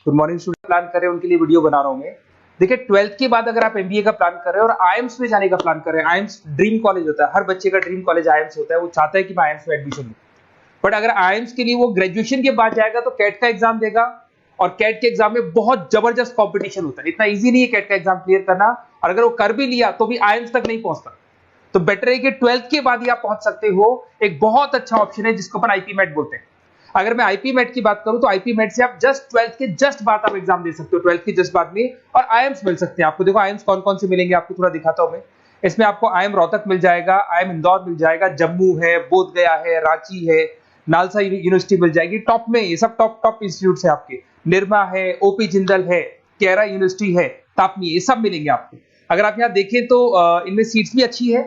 Good morning student. Plan कर रहे हैं उनके लिए वीडियो बना रहा हूं मैं। देखिए 12th के बाद अगर आप एमबीए का प्लान कर रहे हैं और आईएम्स में जाने का प्लान कर रहे हैं, आईएम्स ड्रीम कॉलेज होता है, हर बच्चे का ड्रीम कॉलेज आईएम्स होता है, वो चाहता है कि मैं आईएम्स में एडमिशन लूं। बट अगर आईएम्स के लिए वो ग्रेजुएशन के बाद जाएगा तो कैट का एग्जाम देगा और कैट के एग्जाम में बहुत जबरदस्त कंपटीशन होता है, इतना इजी नहीं है कैट का एग्जाम क्लियर करना, और अगर वो कर भी लिया तो भी आईएम्स तक नहीं पहुंचता। तो बेटर है कि 12th के बाद ही आप पहुंच सकते हो। एक बहुत अच्छा ऑप्शन है जिसको अपन आईपी मेट बोलते हैं। अगर मैं आईपी मेट की बात करूं तो आईपी मेट से आप जस्ट 12th के जस्ट बाद आप एग्जाम दे सकते हो, 12th के जस्ट बाद में, और आईएम्स मिल सकते हैं आपको। देखो आईएम्स कौन कौन से मिलेंगे आपको थोड़ा दिखाता हूं मैं। इसमें आपको आईएम रोहतक मिल जाएगा, आईएम इंदौर मिल जाएगा, जम्मू है, बोधगया है, रांची है, नालसा यूनिवर्सिटी मिल जाएगी टॉप में। ये सब टॉप इंस्टीट्यूट है आपके। निरमा है, ओपी जिंदल है, केरा यूनिवर्सिटी है, तापनी, ये सब मिलेंगे आपको। अगर आप यहाँ देखें तो इनमें सीट्स भी अच्छी है,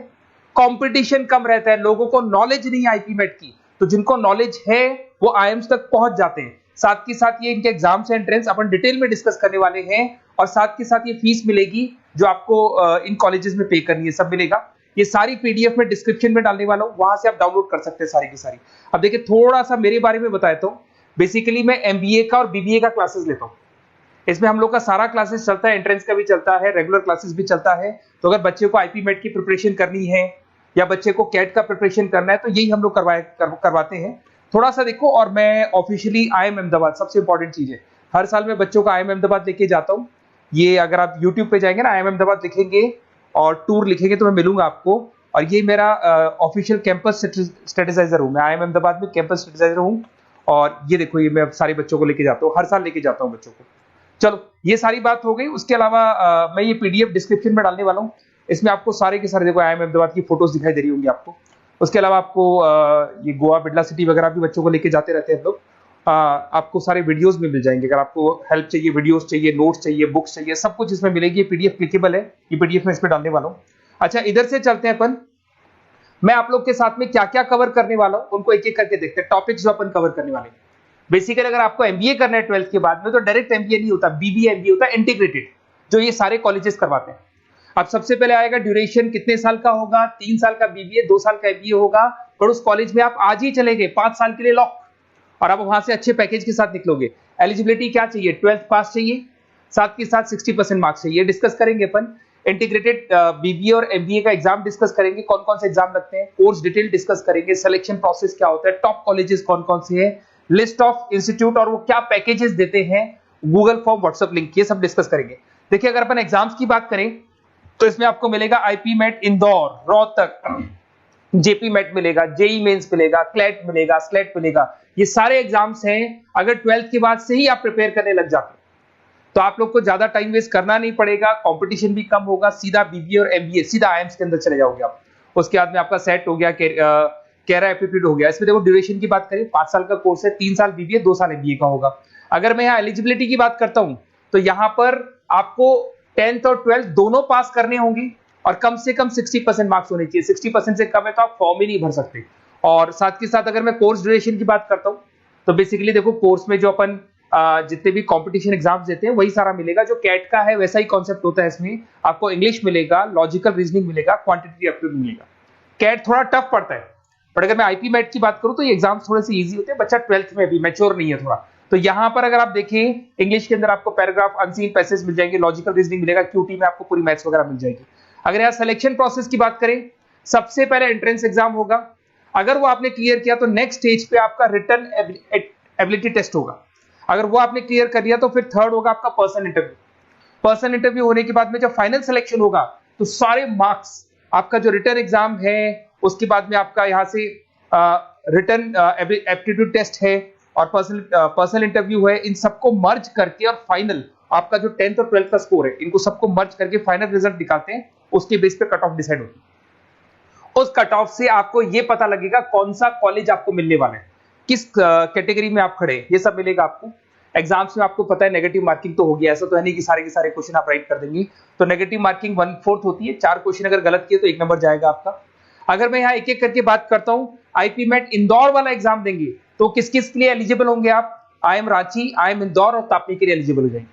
कंपटीशन कम रहता है, लोगों को नॉलेज नहीं है आईपी मेट की, तो जिनको नॉलेज है वो आईएम्स तक पहुंच जाते हैं। साथ के साथ ये इनके एग्जाम्स एंट्रेंस अपन डिटेल में डिस्कस करने वाले हैं, और साथ के साथ ये फीस मिलेगी जो आपको इन कॉलेजेस में पे करनी है, सब मिलेगा। ये सारी पीडीएफ में डिस्क्रिप्शन में डालने वाला हूं, वहां से आप डाउनलोड कर सकते हैं सारी की सारी। अब देखिए थोड़ा सा मेरे बारे में बताया तो बेसिकली मैं एमबीए का और बीबीए का क्लासेस लेता हूं। इसमें हम लोग का सारा क्लासेस चलता है, एंट्रेंस का भी चलता है, रेगुलर क्लासेस भी चलता है। तो अगर बच्चे को आईपी मेट की प्रिपरेशन करनी है या बच्चे को कैट का प्रिपरेशन करना है तो यही हम लोग करवाते हैं। थोड़ा सा देखो, और मैं ऑफिशियली आईएम अहमदाबाद, सबसे इंपॉर्टेंट चीज है, हर साल मैं बच्चों को आईएम अहमदाबाद लेके जाता हूँ। ये अगर आप यूट्यूब पे जाएंगे ना, आईएम अहमदाबाद लिखेंगे और टूर लिखेंगे तो मैं मिलूंगा आपको। और ये मेरा ऑफिशियल कैंपस स्ट्रेटेजाइजर हूँ, मैं आईएम अहमदाबाद में कैंपस स्ट्रेटेजाइजर हूँ। और ये देखो, ये मैं सारे बच्चों को लेके जाता हूँ, हर साल लेके जाता हूँ बच्चों को। चलो ये सारी बात हो गई। उसके अलावा मैं ये पीडीएफ डिस्क्रिप्शन में डालने वाला हूँ। इसमें आपको सारे के सारे देखो आईएम अहमदाबाद की फोटोज दिखाई दे रही होंगी आपको। उसके अलावा आपको ये गोवा, बिरला सिटी वगैरह भी बच्चों को लेके जाते रहते हैं हम लोग। आपको सारे वीडियोस में मिल जाएंगे। अगर आपको हेल्प चाहिए, वीडियोस चाहिए, नोट्स चाहिए, बुक्स चाहिए, सब कुछ इसमें मिलेगी। ये पीडीएफ क्लिकेबल है, ये पीडीएफ में इस पे डालने वाला हूँ। अच्छा, इधर से चलते हैं अपन। मैं आप लोग के साथ में क्या क्या कवर करने वाला हूँ उनको एक एक करके देखते हैं, टॉपिक्स जो अपन कवर करने वाले हैं। बेसिकली अगर आपको एमबीए करना है 12th के बाद में तो डायरेक्ट एमबीए नहीं होता, बीबीए एमबीए होता है, इंटीग्रेटेड, जो ये सारे कॉलेजेस करवाते हैं। अब सबसे पहले आएगा ड्यूरेशन, कितने साल का होगा, 3 साल का बीबीए, 2 साल का एमबीए होगा। पर उस कॉलेज में आप आज ही चले गए 5 साल के लिए लॉक, और आप वहां से अच्छे पैकेज के साथ निकलोगे। एलिजिबिलिटी क्या चाहिए, 12th पास चाहिए, साथ के साथ 60% मार्क्स चाहिए। डिस्कस करेंगे अपन इंटीग्रेटेड बीबीए और एमबीए का एग्जाम डिस्कस करेंगे, कौन कौन से एग्जाम लगते हैं, कोर्स डिटेल डिस्कस करेंगे, सिलेक्शन प्रोसेस क्या होता है, टॉप कॉलेजेस कौन कौन से हैं, लिस्ट ऑफ इंस्टीट्यूट और वो क्या पैकेजेस देते हैं, गूगल फॉर्म, व्हाट्सएप लिंक, ये सब डिस्कस करेंगे। देखिए अगर अपन एग्जाम्स की बात करें तो इसमें आपको मिलेगा IPMAT Indore, Rohtak, JIPMAT मिलेगा, जेई मेंस मिलेगा, क्लैट मिलेगा, स्लेट मिलेगा। ये सारे एग्जाम्स हैं। अगर 12th के बाद से ही आप प्रिपेयर करने लग जाते हैं तो आप लोग को ज्यादा टाइम वेस्ट करना नहीं पड़ेगा, कंपटीशन भी कम होगा, सीधा बीबीए और एमबीए सीधा आईएम्स के अंदर चले जाओगे आप। उसके बाद में आपका सेट हो गया, कैरा एप्टीट्यूड हो गया। इसमें देखो ड्यूरेशन की बात करें, 5 साल का कोर्स है, 3 साल बीबीए, 2 साल एमबीए का होगा। अगर मैं यहाँ एलिजिबिलिटी की बात करता हूं तो यहाँ पर आपको 10th और 12th दोनों पास करने होंगे और कम से कम 60% मार्क्स होने चाहिए। 60% से कम है तो आप फॉर्म ही नहीं भर सकते। और साथ के साथ अगर मैं कोर्स ड्यूरेशन की बात करता हूं तो बेसिकली देखो कोर्स में जो अपन जितने भी कंपटीशन एग्जाम्स देते हैं वही सारा मिलेगा, जो कैट का है वैसा ही कॉन्सेप्ट होता है। इसमें आपको इंग्लिश मिलेगा, लॉजिकल रीजनिंग मिलेगा, क्वांटिटेटिव एप्टीट्यूड मिलेगा। कैट थोड़ा टफ पड़ता है, बट अगर मैं आईपी मेट की बात करूं तो ये एग्जाम्स थोड़े से इजी होते हैं। बच्चा 12th में भी मैच्योर नहीं है थोड़ा, तो यहां पर अगर आप देखें इंग्लिश के अंदर आपको पैराग्राफ, अनसीन पैसेज मिल जाएंगे, लॉजिकल रीजनिंग मिलेगा, क्यूटी में आपको पूरी मैथ्स वगैरह मिल जाएगी। अगर यहाँ सिलेक्शन प्रोसेस की बात करें, सबसे पहले एंट्रेंस एग्जाम होगा। अगर वो आपने क्लियर किया तो नेक्स्ट स्टेज पे आपका रिटन एबिलिटी टेस्ट होगा। अगर वो आपने क्लियर कर दिया तो फिर थर्ड होगा आपका पर्सनल इंटरव्यू। पर्सनल इंटरव्यू होने के बाद में जब फाइनल सिलेक्शन होगा तो सारे मार्क्स, आपका जो रिटन एग्जाम है, उसके बाद में आपका यहाँ से रिटन एप्टीट्यूड टेस्ट है और पर्सनल इंटरव्यू है, इन सबको मर्ज करके और फाइनल आपका जो 10th और 12th का स्कोर है, इनको सबको मर्ज करके फाइनल रिजल्ट निकालते हैं। उसके बेस पे कट ऑफ डिसाइड होती है। उस कट ऑफ से आपको ये पता लगेगा कौन सा कॉलेज आपको मिलने वाला है, किस कैटेगरी में आप खड़े, ये सब मिलेगा आपको। एग्जाम्स में आपको पता है नेगेटिव मार्किंग तो होगी, ऐसा तो है नहीं कि सारे के सारे क्वेश्चन आप राइट कर देंगे। तो नेगेटिव मार्किंग 1/4 होती है, 4 क्वेश्चन अगर गलत किए तो 1 नंबर जाएगा आपका। अगर मैं यहाँ एक एक करके बात करता हूँ, आईपी मेट इंदौर वाला एग्जाम देंगे तो किस किस के लिए एलिजिबल होंगे आप, आईएम रांची, आईएम इंदौर और तापनी के लिए एलिजिबल हो जाएंगे।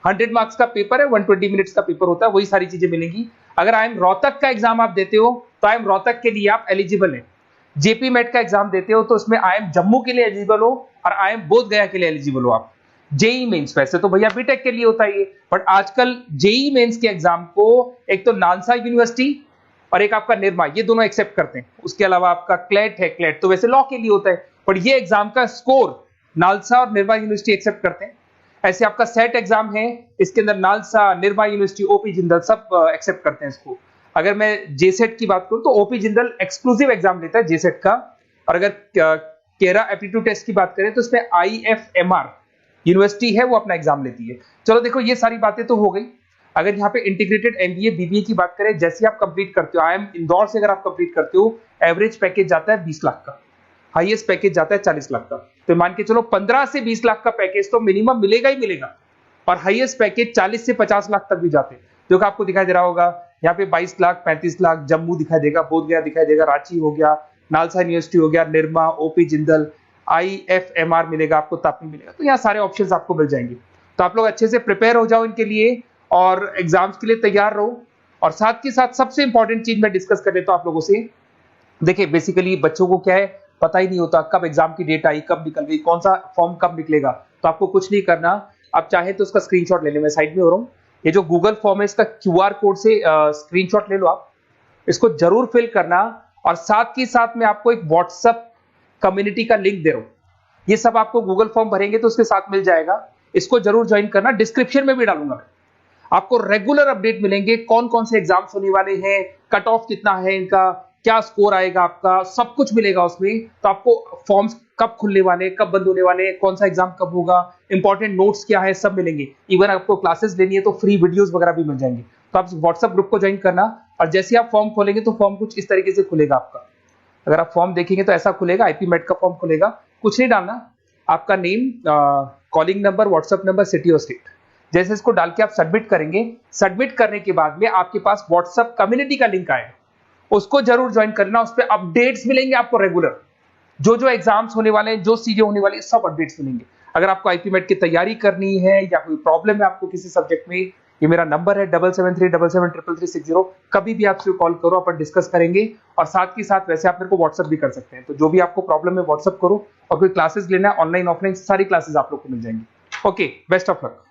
100 मार्क्स का पेपर है, 120 मिनट्स का पेपर होता है, वही सारी चीजें मिलेंगी। अगर आईएम रोहतक का एग्जाम आप देते हो तो आईएम रोहतक के लिए आप एलिजिबल है। जेपी मेट का एग्जाम देते हो तो उसमें आईएम जम्मू के लिए एलिजिबल हो और आईएम बोधगया के लिए एलिजिबल हो आप। जेई मेंस, वैसे तो भैया बीटेक के लिए होता है ये, बट आजकल जेई मेंस के एग्जाम को एक तो नालसा यूनिवर्सिटी और एक आपका निर्मा, ये दोनों एक्सेप्ट करते हैं। उसके अलावा आपका क्लेट है, क्लेट तो वैसे लॉ के लिए होता है, पर ये एग्जाम का स्कोर नालसा और निर्मा यूनिवर्सिटी एक्सेप्ट करते हैं। ऐसे आपका सेट एग्जाम है, इसके अंदर NALSA, Nirma university, OP Jindal सब एक्सेप्ट करते हैं इसको। अगर मैं जेसेट की बात करूं तो ओपी जिंदल एक्सक्लूसिव एग्जाम लेता है जेसेट का, और अगर केरा एप्टीट्यूड टेस्ट की बात करें तो इसमें IFMR यूनिवर्सिटी है वो अपना एग्जाम लेती है। चलो देखो ये सारी बातें तो हो गई। अगर यहाँ पे इंटीग्रेटेड MBA BBA की बात करें, जैसे आप कंप्लीट करते हो, IIM इंदौर से अगर आप कंप्लीट करते हो, एवरेज पैकेज जाता है 20 लाख का, हाईएस्ट पैकेज जाता है 40 लाख का। तो मान के चलो 15 से 20 लाख का पैकेज तो मिनिमम मिलेगा ही मिलेगा, और हाईएस्ट पैकेज 40 से 50 लाख तक भी जाते हैं। जो कि आपको दिखाई दे रहा होगा यहाँ पे 22 लाख, 35 लाख, जम्मू दिखाई देगा, बोधगया दिखाई देगा, रांची हो गया, नालसा यूनिवर्सिटी हो गया, निर्मा, ओपी जिंदल, IFMR मिलेगा आपको, तापी मिलेगा। तो यहाँ सारे ऑप्शंस आपको मिल जाएंगे। तो आप लोग अच्छे से प्रिपेयर हो जाओ इनके लिए और एग्जाम्स के लिए तैयार रहो। और साथ के साथ सबसे इंपॉर्टेंट चीज मैं डिस्कस कर लेता हूं आप लोगों से। देखिए बेसिकली बच्चों को क्या है, पता ही नहीं होता कब एग्जाम की डेट आई, कब निकल गई, कौन सा फॉर्म कब निकलेगा। तो आपको कुछ नहीं करना, आप चाहे तो उसका स्क्रीनशॉट ले लें, मैं साइड में हो रहा हूँ। ये जो गूगल फॉर्म है इसका QR कोड से स्क्रीनशॉट ले लो आप, इसको जरूर फिल करना। और साथ ही साथ मैं आपको एक व्हाट्सएप कम्युनिटी का लिंक दे रहा हूं, ये सब आपको गूगल फॉर्म भरेंगे तो उसके साथ मिल जाएगा, इसको जरूर ज्वाइन करना। डिस्क्रिप्शन में भी डालूंगा मैं, आपको रेगुलर अपडेट मिलेंगे, कौन कौन से एग्जाम्स होने वाले हैं, कट ऑफ कितना है इनका, क्या स्कोर आएगा आपका, सब कुछ मिलेगा उसमें। तो आपको फॉर्म्स कब खुलने वाले, कब बंद होने वाले, कौन सा एग्जाम कब होगा, इंपॉर्टेंट नोट्स क्या है, सब मिलेंगे। इवन आपको क्लासेस लेनी है तो फ्री वीडियोस वगैरह भी मिल जाएंगे। तो आप व्हाट्सएप ग्रुप को ज्वाइन करना, और जैसे आप फॉर्म खोलेंगे तो फॉर्म कुछ इस तरीके से खुलेगा आपका। अगर आप फॉर्म देखेंगे तो ऐसा खुलेगा, IP MET का फॉर्म खुलेगा। कुछ नहीं डालना, आपका name, calling number, WhatsApp number, city और स्टेट, जैसे इसको डाल के आप सबमिट करेंगे। सबमिट करने के बाद में आपके पास व्हाट्सएप कम्युनिटी का लिंक आएगा, उसको जरूर ज्वाइन करना। उस पर अपडेट्स मिलेंगे आपको रेगुलर, जो एग्जाम्स होने वाले हैं, जो चीजें होने वाली है, सब अपडेट्स मिलेंगे। अगर आपको IP MET की तैयारी करनी है या कोई प्रॉब्लम है आपको किसी सब्जेक्ट में, ये मेरा नंबर है 7737733360, कभी भी आपसे कॉल करो, अपन डिस्कस करेंगे। और साथ ही साथ वैसे आप मेरे को व्हाट्सएप भी कर सकते हैं। तो जो भी आपको प्रॉब्लम है व्हाट्सएप करो, और कोई क्लासेस लेना है ऑनलाइन ऑफलाइन, सारी क्लासेस आप लोग को मिल जाएंगी। Okay, best of luck.